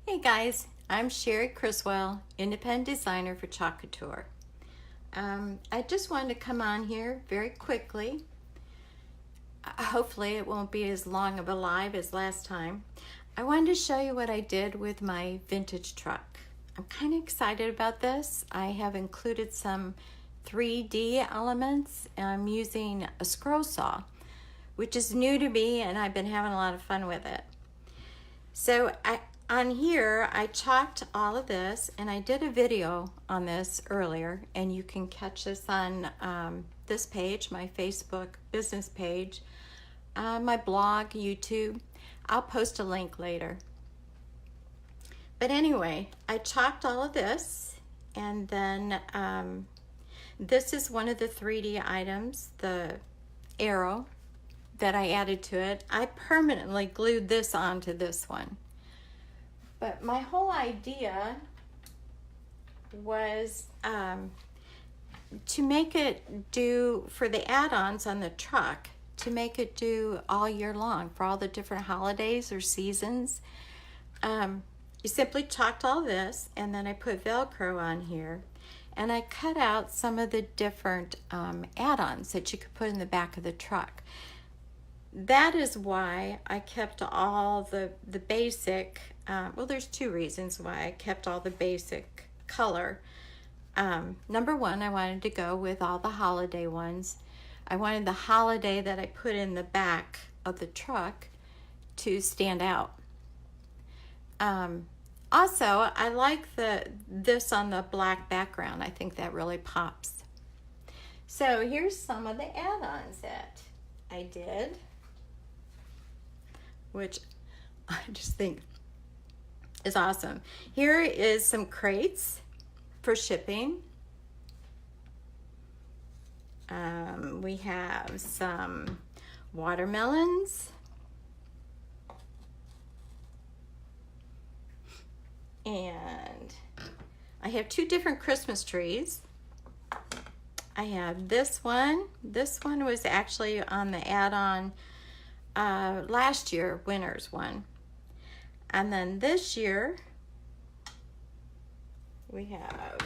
Hey guys, I'm Sherry Criswell, independent designer for Chalk Couture. I just wanted to come on here very quickly. Hopefully it won't be as long of a live as last time. I wanted to show you what I did with my vintage truck. I'm kind of excited about this. I have included some 3D elements and I'm using a scroll saw, which is new to me and I've been having a lot of fun with it. So on here, I chalked all of this, and I did a video on this earlier, and you can catch this on this page, my Facebook business page, my blog, YouTube. I'll post a link later. But anyway, I chalked all of this, and then this is one of the 3D items, the arrow that I added to it. I permanently glued this onto this one. But my whole idea was to make it do, for the add-ons on the truck, to make it do all year long for all the different holidays or seasons. You simply chalked all this, and then I put Velcro on here, and I cut out some of the different add-ons that you could put in the back of the truck. That is why I kept all the basic, well, there's two reasons why I kept all the basic color. Number one, I wanted to go with all the holiday ones. I wanted the holiday that I put in the back of the truck to stand out. Also, I like this on the black background. I think that really pops. So here's some of the add-ons that I did, which I just think is awesome. Here is some crates for shipping. We have some watermelons. And I have two different Christmas trees. I have this one. This one was actually on the add-on last year, winter's one. And then this year, we have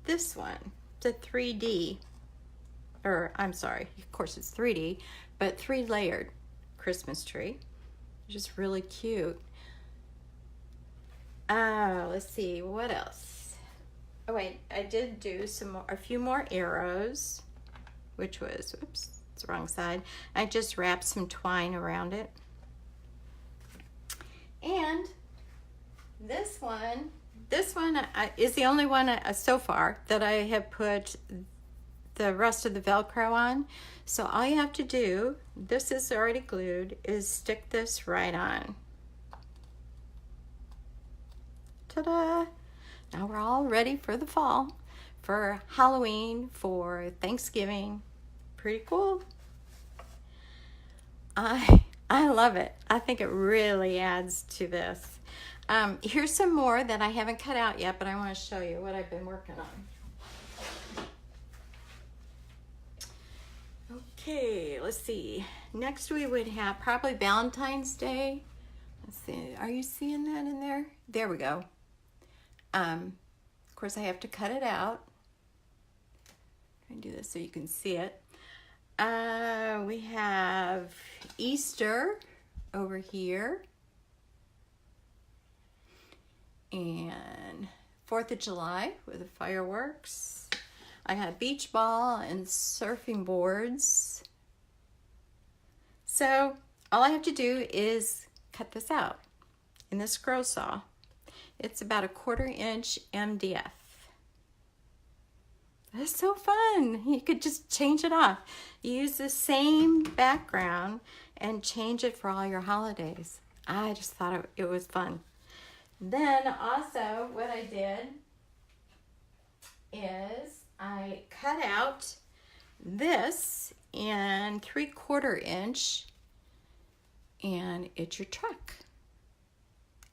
this one. It's a 3D, or I'm sorry, of course it's 3D, but 3-layered Christmas tree, which is really cute. Let's see, what else? Oh wait, I did do a few more arrows, which was, oops, it's the wrong side. I just wrapped some twine around it. And this one is the only one so far that I have put the rest of the Velcro on. So all you have to do, this is already glued, is stick this right on. Ta-da! Now we're all ready for the fall, for Halloween, for Thanksgiving. Pretty cool. I love it. I think it really adds to this. Here's some more that I haven't cut out yet, but I want to show you what I've been working on. Okay, let's see. Next we would have probably Valentine's Day. Let's see, are you seeing that in there? There we go. Of course I have to cut it out. Try and do this so you can see it. We have Easter over here. And 4th of July with the fireworks. I got beach ball and surfing boards. So all I have to do is cut this out in the scroll saw. It's about a 1/4 inch MDF. That's so fun. You could just change it off. Use the same background and change it for all your holidays. I just thought it was fun. Then also what I did is I cut out this in 3/4 inch, and it's your truck.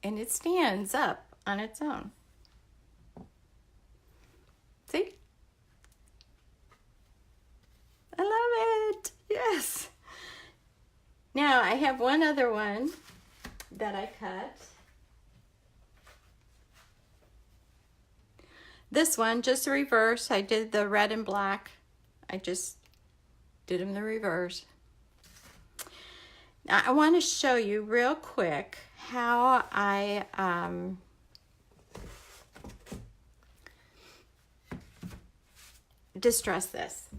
And it stands up on its own. See? I love it. Yes. Now I have one other one that I cut. This one, just the reverse. I did the red and black. I just did them the reverse. Now I want to show you real quick how I distress this.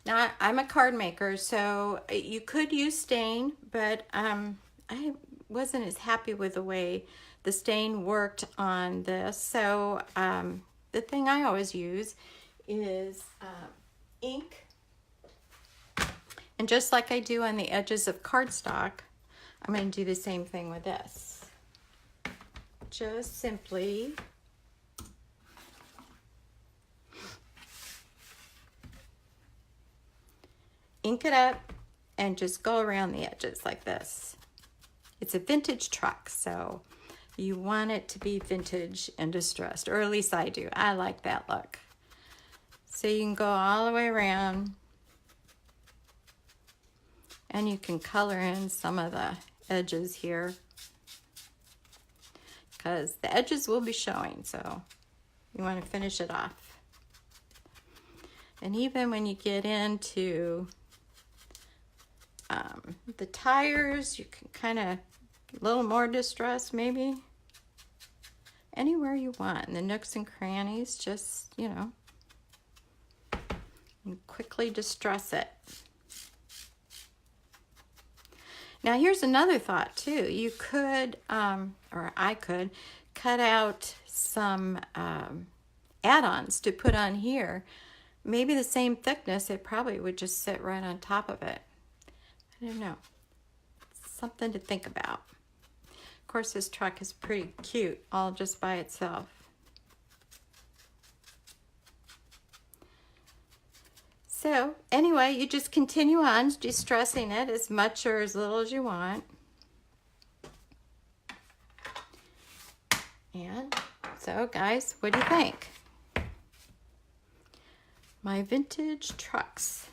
Now I'm a card maker, so you could use stain, but I wasn't as happy with the way the stain worked on this. So the thing I always use is ink. And just like I do on the edges of cardstock, I'm going to do the same thing with this. Just simply ink it up and just go around the edges like this. It's a vintage truck, so you want it to be vintage and distressed, or at least I do. I like that look. So you can go all the way around, and you can color in some of the edges here, because the edges will be showing, so you want to finish it off. And even when you get into the tires, you can kind of a little more distress, maybe anywhere you want. And the nooks and crannies, just, you know, and quickly distress it. Now here's another thought too. You could, or I could, cut out some add-ons to put on here. Maybe the same thickness, it probably would just sit right on top of it. I don't know. Something to think about. Of course, this truck is pretty cute, all just by itself. So anyway, you just continue on distressing it as much or as little as you want. And so guys, what do you think? My vintage trucks.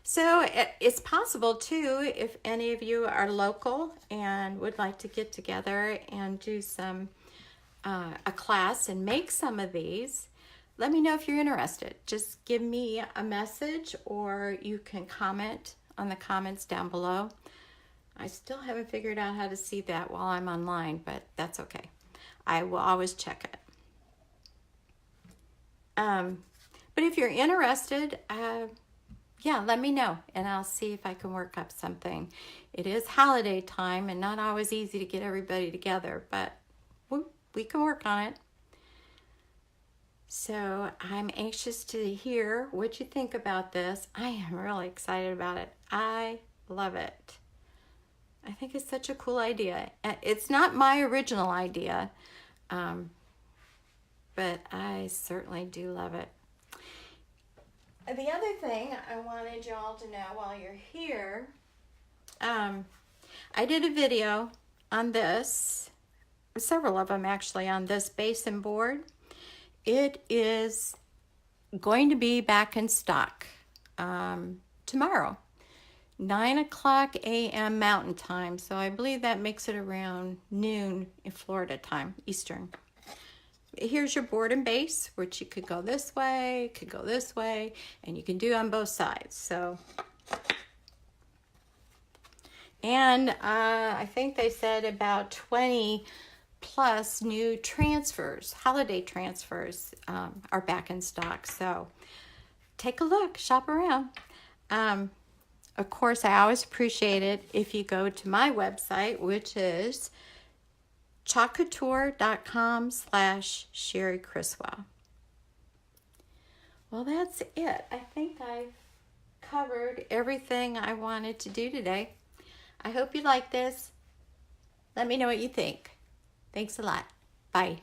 So it's possible too, if any of you are local and would like to get together and do some a class and make some of these, let me know if you're interested. Just give me a message, or you can comment on the comments down below. I still haven't figured out how to see that while I'm online, but that's okay. I will always check it. But if you're interested, yeah, let me know, and I'll see if I can work up something. It is holiday time and not always easy to get everybody together, but we can work on it. So I'm anxious to hear what you think about this. I am really excited about it. I love it. I think it's such a cool idea. It's not my original idea, but I certainly do love it. The other thing I wanted y'all to know while you're here, I did a video on this, several of them actually, on this basin board. It is going to be back in stock tomorrow, 9:00 a.m. Mountain Time. So I believe that makes it around noon in Florida time, Eastern. Here's your board and base, which you could go this way, could go this way, and you can do on both sides. So, and I think they said about 20 plus new transfers, holiday transfers, are back in stock. So take a look, shop around. Of course, I always appreciate it if you go to my website, which is chalkcouture.com/Sherry Criswell. Well, that's it. I think I've covered everything I wanted to do today. I hope you like this. Let me know what you think. Thanks a lot. Bye.